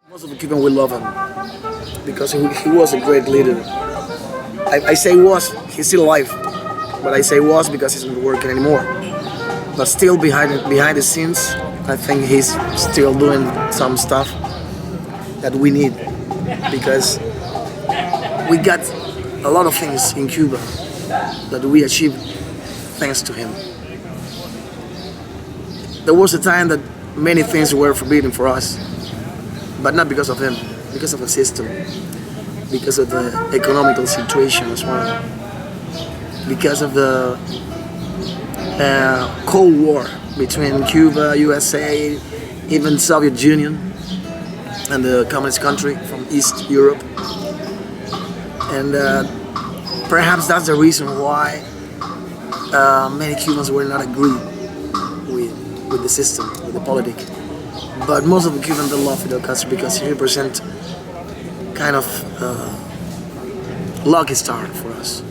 Most of the Cubans will love him because he was a great leader. I say was, he's still alive, but I say was because he's not working anymore. But still behind the scenes, I think he's still doing some stuff that we need because we got a lot of things in Cuba that we achieved thanks to him. There was a time that many things were forbidden for us, but not because of him, because of the system, because of the economical situation as well, because of the Cold War between Cuba, USA, even Soviet Union, and the communist country from East Europe. And perhaps that's the reason why many Cubans were not agree with the system, with the politics. But most of the Cubans don't love Fidel Castro because he represents kind of lucky star for us.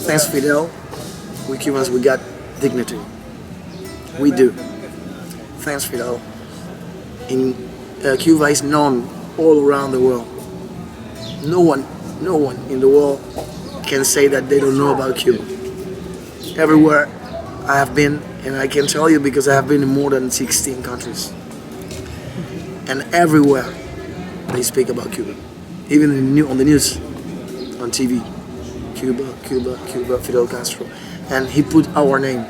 Thanks Fidel, we Cubans, we got dignity. We do. Thanks Fidel. Cuba is known all around the world. No one in the world can say that they don't know about Cuba. Everywhere I have been, and I can tell you because I have been in more than 16 countries. And everywhere they speak about Cuba. Even on the news, on TV. Cuba, Fidel Castro. And he put our name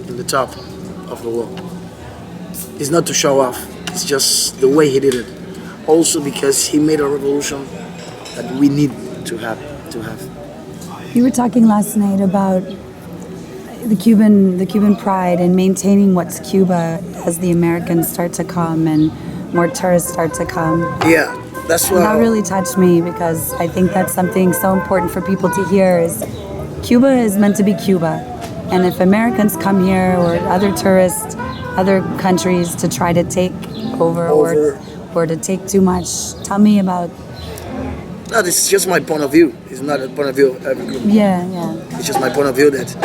in the top of the world. It's not to show off, it's just the way he did it. Also because he made a revolution that we need to have. You were talking last night about the Cuban pride and maintaining what's Cuba as the Americans start to come and more tourists start to come. Yeah, that's what. That really touched me because I think that's something so important for people to hear is Cuba is meant to be Cuba. And if Americans come here or other tourists, other countries to try to take over. Or to take too much, tell me about. No, this is just my point of view. It's not a point of view of every group. Yeah. It's just my point of view that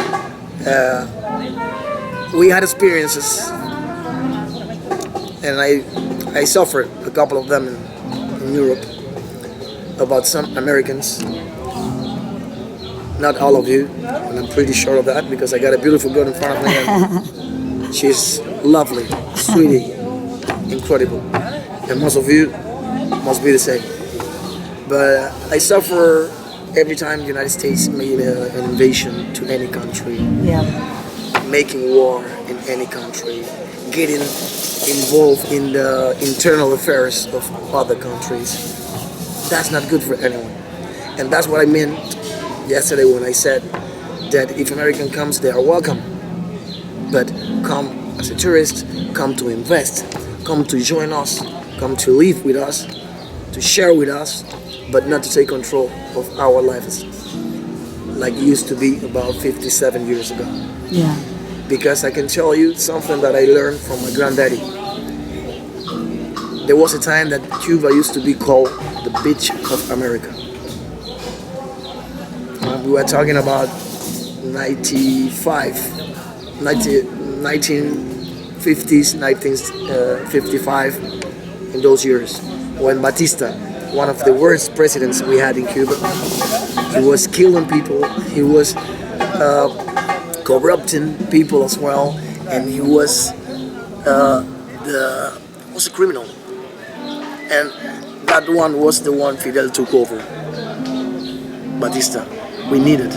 we had experiences, and I suffered a couple of them in Europe about some Americans. Not all of you, and I'm pretty sure of that because I got a beautiful girl in front of me. And she's lovely, sweetie, incredible. And most of you must be the same. But I suffer every time the United States made an invasion to any country. Yeah. Making war in any country. Getting involved in the internal affairs of other countries. That's not good for anyone. And that's what I meant yesterday when I said that if American comes, they are welcome. But come as a tourist, come to invest, come to join us, come to live with us, to share with us, but not to take control of our lives like it used to be about 57 years ago. Yeah. Because I can tell you something that I learned from my granddaddy. There was a time that Cuba used to be called the beach of America. We were talking about 1950s, 1955, in those years, when Batista, one of the worst presidents we had in Cuba, he was killing people, he was corrupting people as well, and he was a criminal. And that one was the one Fidel took over. Batista, we needed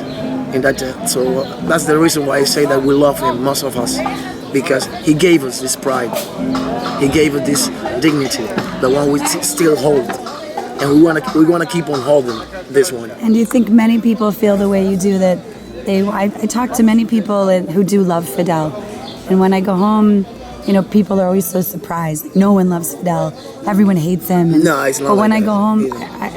in that time. So that's the reason why I say that we love him, most of us, because he gave us this pride, he gave us this dignity, the one we still hold, and we want to keep on holding this one. And do you think many people feel the way you do that? I talk to many people who do love Fidel, and when I go home, people are always so surprised. No one loves Fidel. Everyone hates him. No, it's not. But when like I go home, I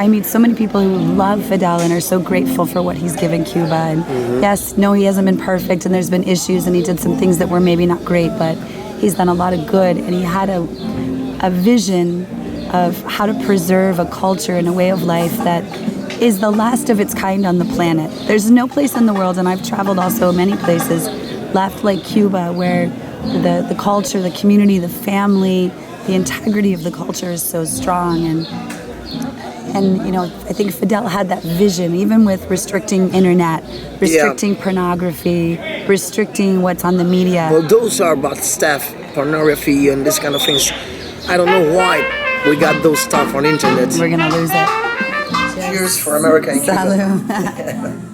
meet so many people who love Fidel and are so grateful for what he's given Cuba. And yes, no, he hasn't been perfect, and there's been issues, and he did some things that were maybe not great, but he's done a lot of good, and he had a vision of how to preserve a culture and a way of life that is the last of its kind on the planet. There's no place in the world, and I've traveled also many places, left like Cuba, where the culture, the community, the family, the integrity of the culture is so strong. And you know, I think Fidel had that vision, even with restricting internet, restricting pornography, restricting what's on the media. Well, those are bad stuff, pornography and this kind of things. I don't know why we got those stuff on internet. We're gonna lose it. Cheers for America and Cuba. Salud.